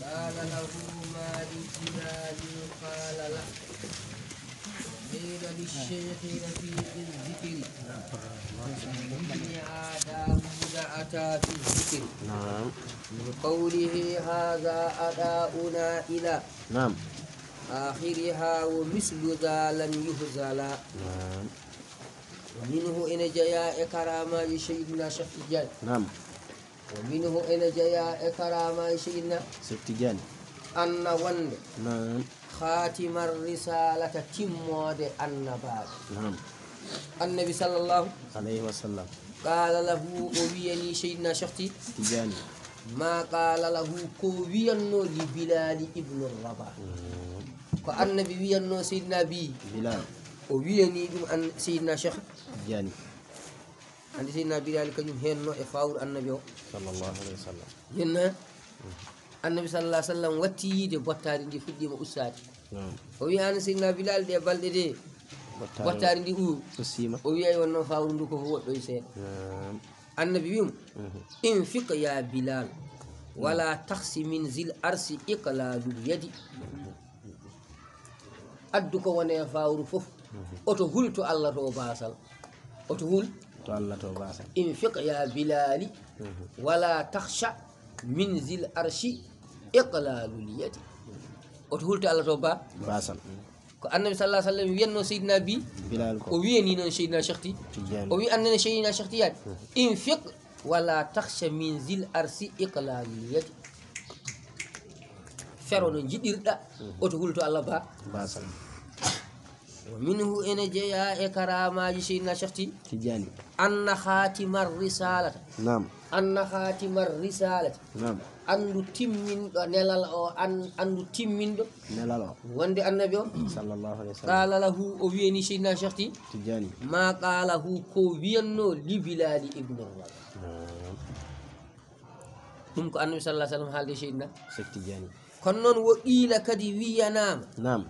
قال له مالك بلال قال له قيل للشيخ رفيق الذكر ابن آدم بدعتا في الذكر من قوله هذا أداؤنا إلى آخرها ومثل ذا لم يهزل ومنه إن جاء كرامة سيدنا شيخ تجاني ومنه إن جاء كرامة سيدنا شيخ تجاني أن وند خاتم الرسالة تمود النبات النبي صلى الله عليه وسلم قال له أويني سيدنا شيخ تجاني ما قال له كوينو لبلال ابن الرباح النبي وينو سيدنا بلال ويني أن سيدنا شيخ تجاني عند سيدنا بلال كنيم هنو إفاور النبي صلى الله عليه وسلم هنا النبي صلى الله عليه وسلم واتي دي بوتاري دي فدي ما أساتي وي أن سيدنا بلال دي بالدي دي بوتاري دي أسيما وي أي ونو فاور ندوكو هو دويسين النبي يوم انفق يا بلال ولا تخسي من ذي الأرس إقلال اليد أدوكو وني فاور فوف أتو هلتو الله تو باسل أتو هل الله تو باسل انفق يا بلال ولا تخشى من ذي الأرش إقلال اليد أتو هلتو الله تو باسل النبي صلى الله عليه وسلم ينو سيدنا بلال ويني نون سيدنا شختي وي أننا سيدنا شختي انفق ولا تخشى من ذي الأرس إقلال اليد فرون جدير دا أتقولت الله باسل ومنه إن جاء كرامة سيدنا شختي تجاني أن خاتم الرسالة أن خاتم الرسالة أنو تيمين نلال أو أنو تيمين دو نلال وندي النبي صلى الله عليه وسلم قال له أويني سيدنا شختي تجاني ما قاله كوبينو لبلال ابن الرباح ɗum ko annabi sallallahu alaihi wasallam haalde seydina sekti jani kono noon wo qiila kadi wiyanama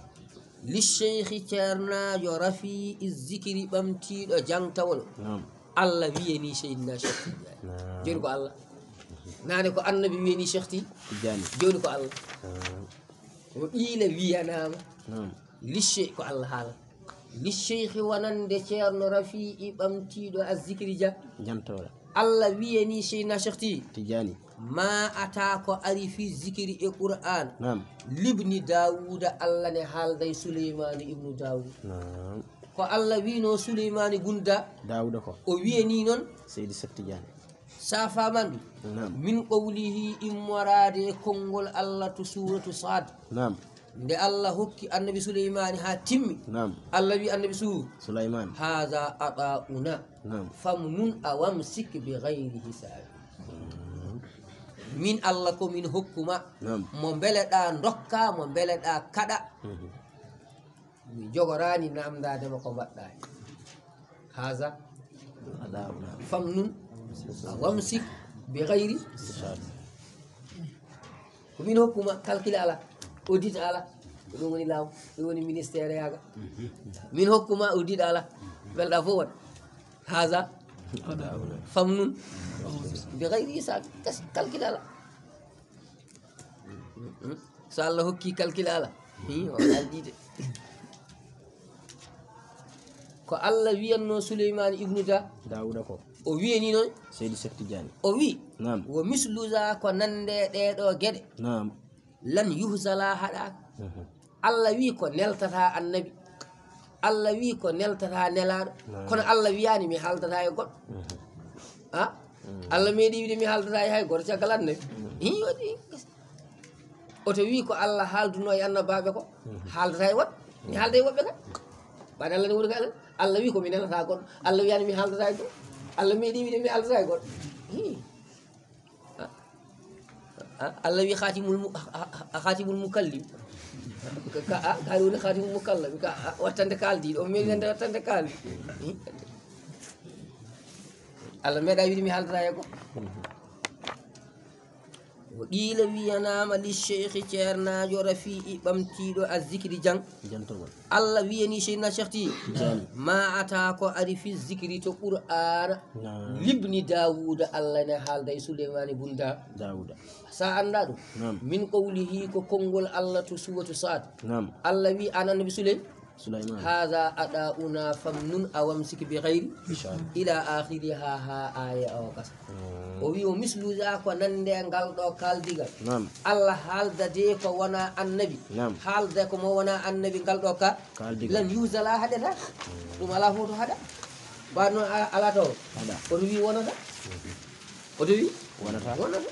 li cheikhi ceernajo rafi zikiri ɓamtiɗo jangtawol allah wiyani seydina cheikh tidiani joni ko allah nane ko annabi wiyani cheikh tidiani joni ko allah wo qiila wiyanama li cheikh ko allah haala li cheikhi wonande ceerno rafi ɓamtiɗo azzikiri jantawol allah wiyani seydina cheikh tidiani ma atako ari fi zikiri e qur'an libni dawuda allah ne haalday souleymani ibnu dawud ko allah wino souleymani gunda dawuda ko o wiyani noon seydi septidiane sa famandu min qawlihi immorade e konngol allah to suratu sad nde allah hokki annabi souleymani ha timmi allah wi annabi souleymane haha ata'una famnun awamsik bi ghayri hisabi min allah ko min hokkuma mo beleɗa dokka mo beleɗa kaɗa mi jogorani namdadema ko mbaɗɗani haha famnun awamsik bi ghayri ko min hokkuma calcule ala audit ala ko ɗum woni law ɗum woni ministére yaga min hokkuma audit ala belɗa fof wat haha famnun bi ghayri hisab calcule ala so Allah hokki calcule ala o aldide ko Allah wiyanno souleymane ibnu dawuda ko o wiyani noon seydi septidiane o wi wo misluza ko nande ɗeɗo gueɗe lan yuhsala haɗaka Allah wi ko neltata annabi Allah wi ko neltata nelaɗo kono Allah wiyani mi haldata e goɗɗo Allah meeɗi wiide mi haldata e hay goto caggal annabi waɗi oto wi ko Allah haalduno e annabaɓe ko haaldata e woɗ mi haalda e woɓɓe kam ɓaɗa Allah ne wuuri ka Allah wi ko mi nelata goɗɗo Allah wiyani mi haldata e goɗɗo Allah meeɗi wiide mi haldata e goɗɗo Allah wi khatimul mukallim kaari woni khatimul mukallam ka wattande kaldiɗo o meeɗi nande wattande kaldi Allah meeɗa wiide mi haldata e goɗɗo وقيل وينام للشيخ تيرنا جرفي بمتيدو الذكر جان الله ويني شيخنا شيختي ما أتاكو أري في الذكر القرآن لابن داود الله نحال داي سليمان بن داود سأندادو من قوله كونغول الله تسوة سعد الله وي أنا نبي سليمان هذا أداؤنا فمنون أوامسك بغير إلى آخرها آية أو كسر ويو مثل ذاك ونندى قال دو قال ديغا الله حال دديك وانا النبي حال ديك مو وانا النبي قال دو قال لن يوزل هذا ده ثم لا هو هذا بانو على تو ودوي وانا ده ودوي وانا ده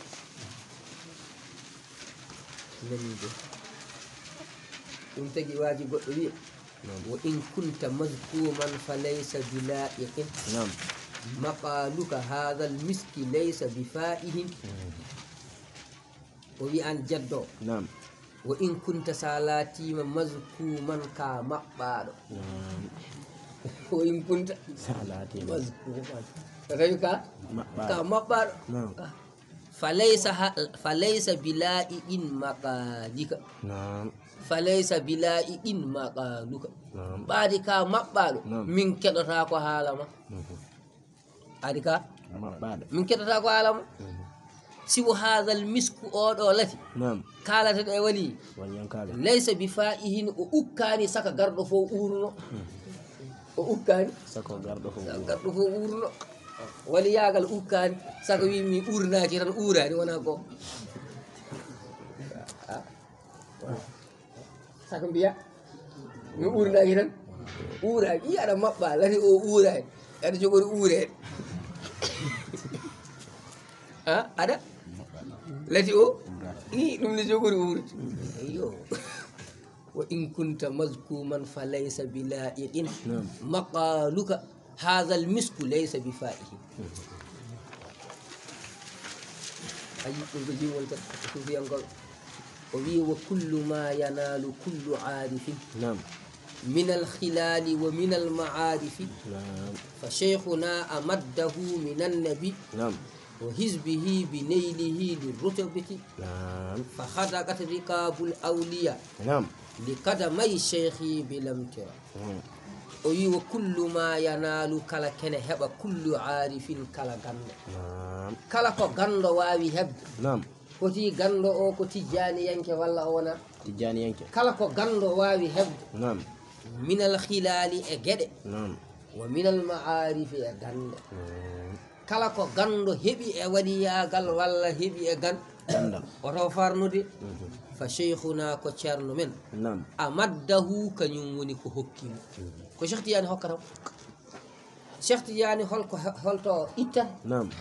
انت جي واجب ودوي وإن كنت مذكوما فليس بلائق مقالك هذا المسك ليس بفائه وبأن جدو وإن كنت سالاتي مذكوما كمقبال وإن كنت سالاتي مذكوما كمقبال فليس بلائق مقالك فليس بلائق مقالك بعد كا مقبال من كدتا كو حالما أديكا من كتتا كو عالم سوى هذا المسك أو التي قالت الأولي ليس بفائه وأكاني سكا غرد فو أورنو وأكاني سكا غرد فو أورنو ولي ياغل أكاني سكا ويمي أورنا كيران أوراني وانا كو سكا بيا مي أورنا كيران أوراني يانا مقبال لاني أوراني يعني جوغر أوراني ada lati o dum ne jogori wurit yo wa in kunta mazkuman falaysa bila'in maqaluka hadha almisku laysa bifaihi ayi ko beji wolta ko fi angol o wi wa kullu ma yanalu kullu arifin من الخلال ومن المعارف فشيخنا أمده من النبي وحزبه بنيله للرتبة فخدقت ركاب الأولياء لقدمي الشيخ بلمتر وكل ما ينال كلا كن هب كل عارف كلا غند كلا كو غند واوي هب كوتي غند او كوتي جاني ينك ولا ونا تجاني ينك كلا كو غند واوي هب من الخلال اجد ومن المعارف اغند kala ko gando hebi e wadi yagal walla hebi e ganda oto farnude fa shaykhuna ko cerno men amaddahu kanyum woni ko hokkimo ko Cheikh Tidiane hokkata Cheikh Tidiane holto itta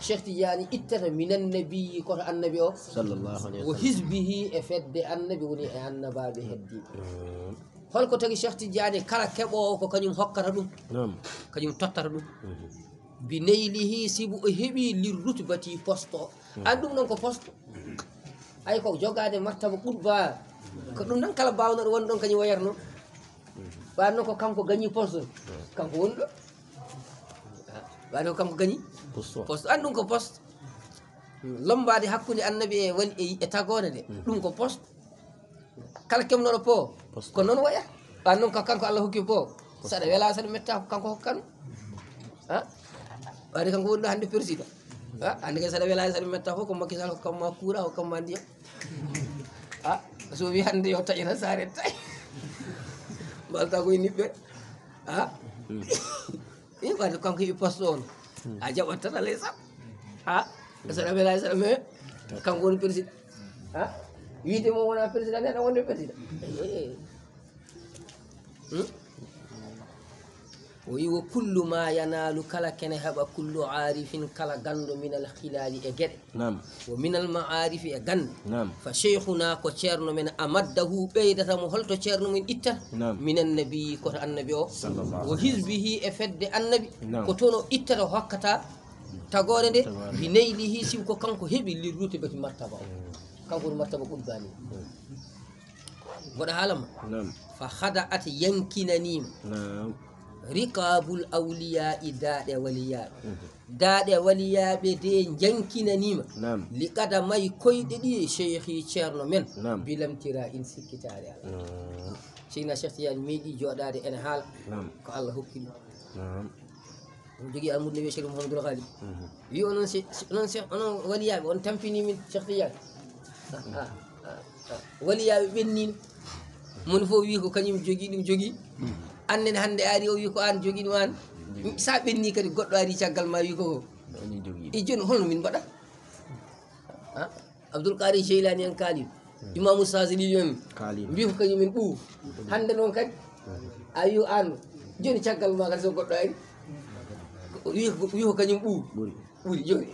Cheikh Tidiane ittata minan nabi ko annabi o sallallahu alaihi wasallam wa hizbihi e fedde annabi woni e annababe heddi holko tagi Cheikh Tidiane kala kebo ko kanyum hokkata dum kanyum tottata dum binaylihi sibu hebi lirrutbati posto andum non ko posto ay ko jogade martaba qurba ko dum nan kala bawno won don kany wayarno banno ko kanko gañi posto kanko wondo banno kanko gañi posto andum ko posto lombade hakkunde annabi e woni e tagone de dum ko posto kala kemno po ko non waya banno ko kanko Allah hokki po sada wela sada metta kanko hokkan wadi kanko wonno hande président hande kay sada wela sada metta fo ko Macky Sall ko ma kura ko ma ndiyam so wi hande yo tajina sare tay balta ko nibbe wadi kanko yi poste on a jabatta la sa sada wela sada me kanko woni président wiide mo wona président ne wonde président وكل ما ينال كلا كن هبا كل عارف كلا غند من الخلال اجد ومن المعارف اغن فشيخنا كو تشيرنو من امده بيدتا مو هلتو تشيرنو من اتا من النبي كو النبي وحزبه افد النبي كو تونو اتا هكتا تاغوري دي بنيله سيم كو كانكو هبي للروتي بك مرتبه كانكو مرتبه قدامي ودا حالم فخدعت ينكنني riqabul awliya daɗe waliyaɓe daɗe waliyaɓe de jankinanima liqada may koyɗe ɗi cheikhi ceerno men bilamtira in sikkitare Allah seyna Cheikh Tidiane meeɗi joɗade ene haala ko Allah hokki ɗum jogui almude wiye Cheikh Mouhamadoul Khalid wi onon onon waliyaɓe on tampini min Cheikh Tidiane waliyaɓe ɓennino mon fof wi ko kañum jogui ɗum jogui annen hande ari o wi ko an jogui ɗum an sa ɓenni kadi goɗɗo ari caggal ma wi ko e joni holno min mbaɗa Abdoul Karim Jeylani en kaali Imamou Sazili en mbi ko kañumen ɓuu hande noon kadi a wi an joni caggal ma kadi so goɗɗo ari wi ko kañum ɓuuri joni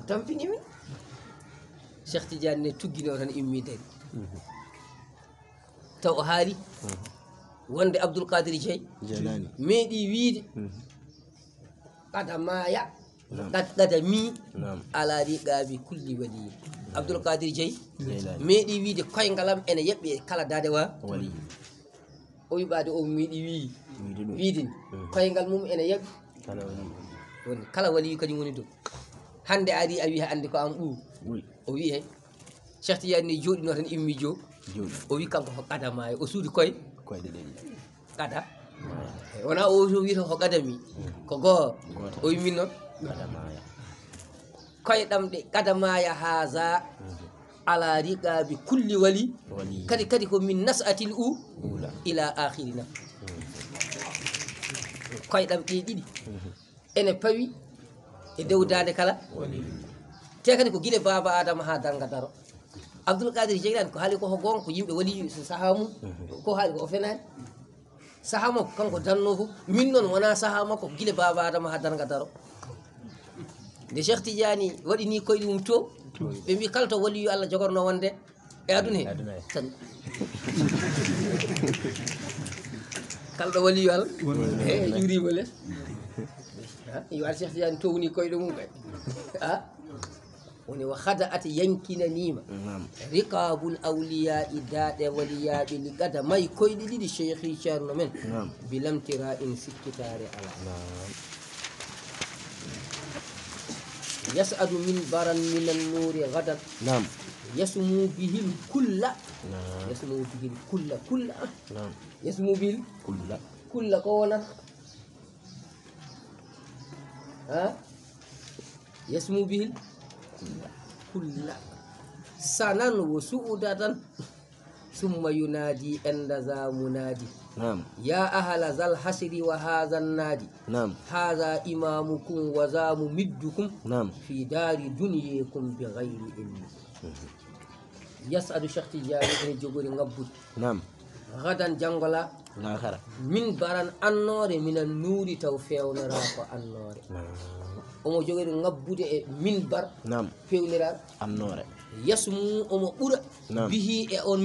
tampini min Cheikh Tidiane ne tuggino tan immi dari taw o haali wonde Abdoul Kadir Jeylani meeɗi wiide kadamaya kadami ala riqabi kulli wali Abdoul Kadir Jeylani meeɗi wiide koyngalam ene yeɓɓe kala dade wa wali o wiɓade o meeɗi wiide koyngal mum ene yeɓɓe kala wali kañum woni dow hande ari a wi andi ko am ɓuuri o wi hey Cheikh Tidiane ni joɗino tan immi jo o wi kanko ko kadamaya o suudi koyɗe ɗe kada wona o wiyata ko kadami ko goo o wi min noon koyɗam ɗe kadamaya haza ala riqabi kulli wali kadi ko min nasatil ila akhirina koyɗam ɗe ɗiɗi ene pawi e dow dande kala te kadi ko guila baba adama ha darga daro Abdoul Kadir Jeylani ko haali ko gonga ko yimɓe wali saha mum ko haali ko o fenani saha makko kanko danno fof min noon wona saha makko ko guila baba adama ha darga daro nde Cheikh Tidiane waɗi ni koyɗe mum to ɓe mbi kala to waliyu Allah jogorno wonde e aduna he tan kala ɗo waliyu Allah e ƴurima les yo ar Cheikh Tidiane to woni koyɗe mum kay woni wa hada ati yankinanima riqabul awliya daɗe waliyaɓe liqada may koyɗe ɗiɗi cheikhi ceerno men bilamtira in sikkitare ala yas'adu min baran min an-nuri gadan yasmu bihil kulla yasmu bihil kulla yasmu bihil kulla ko wona yasmu bihil kulla sanan wa su'udatan summa yunadi inda za munadi ya ahla zal hasri wa hadha an-nadi hadha imamukum wa za mumiddukum fi dari dunyakum bighayri ilmi yas'adu Cheikh Tidiane ene jogori ngabbude gadan jangola min baran annore minan nuri taw fewnora ko annore omo jogori ngabbude e minbar fewnira annore yasmu omo ɓura bihi e on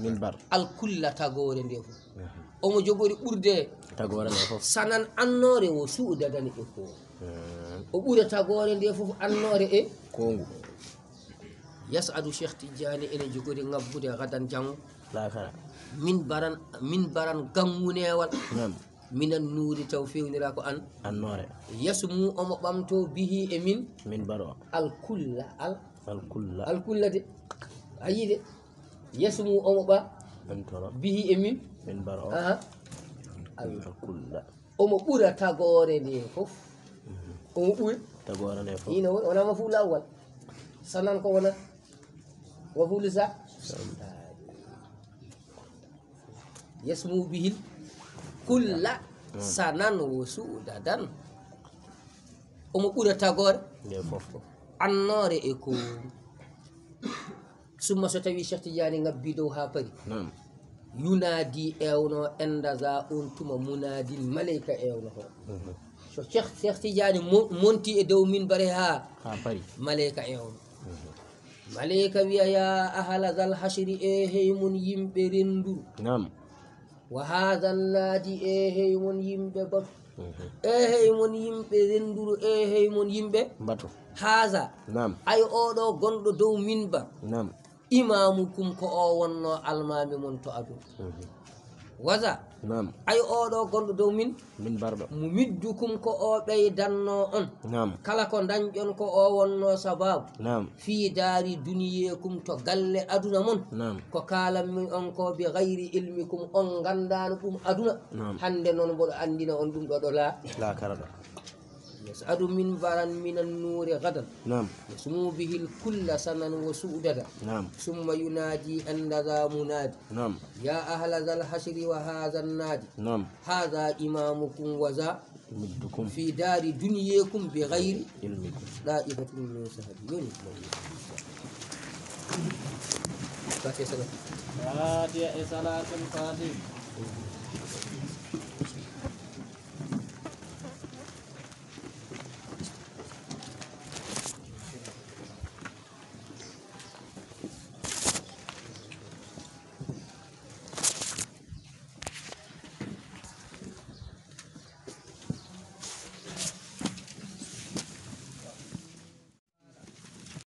minbar alkulla tagore nde fof omo jogori ɓurde tagore nde fof sanan annore wo suudadani e ko o ɓura tagore nde fof annore e kongu yas'adu Cheikh Tidiane ene jogori ngabbude gadan jango min baran gangunewal minan nuri taw fewnira ko annore yasmu omo ɓamto bihi e min baro alkulla de ayi de yasmu omo ɓa bihi e min baro alkulla omo ɓura tagore nde fof omo ɓuri tagore nde fof ina wona ma fu lawwal sanan ko wona wa fu lisa yasmu bihil kulla sanan wo suudadan omo ɓura tagore annore e ko summa so tawi Cheikh Tidiane ngabbi dow ha pari yunadi ewno enda za on tuma munadin malayka ewno ho so Cheikh Tidiane monti e dow min bare ha pari malayka ewno malayka wiya ya ahla zal hashri e hey mun yimɓe renduru wa hadha an-nadi e hey mon yimɓe batu e hey mon yimɓe renduru e hey mon yimɓe batu haza ay oɗo gonɗo dow minba imamukum ko o wonno almami mon to adu waza نعم ay oɗo gonɗo dow min من برضه mo middukum ko o ɓeydanno on نعم kala ko dañƴon ko o wonno sababu نعم fi daari duniyekum to galle aduna mon نعم ko kalanmi on ko bi gayri ilmikum on gandano ɗum aduna نعم hande noon mboɗo andina on ɗum ɗo ɗo laa لا كرد يسعد منبرا من النور غدا نعم يسمو به الكل سنا وسؤددا نعم ثم ينادي أن ذا منادي نعم يا أهل ذا الحشر وهذا النادي نعم هذا إمامكم وذا مدكم في دار دنياكم بغير علمكم دائفة من سهدين فاتحة صلاة فاتحة صلاة الفاتحة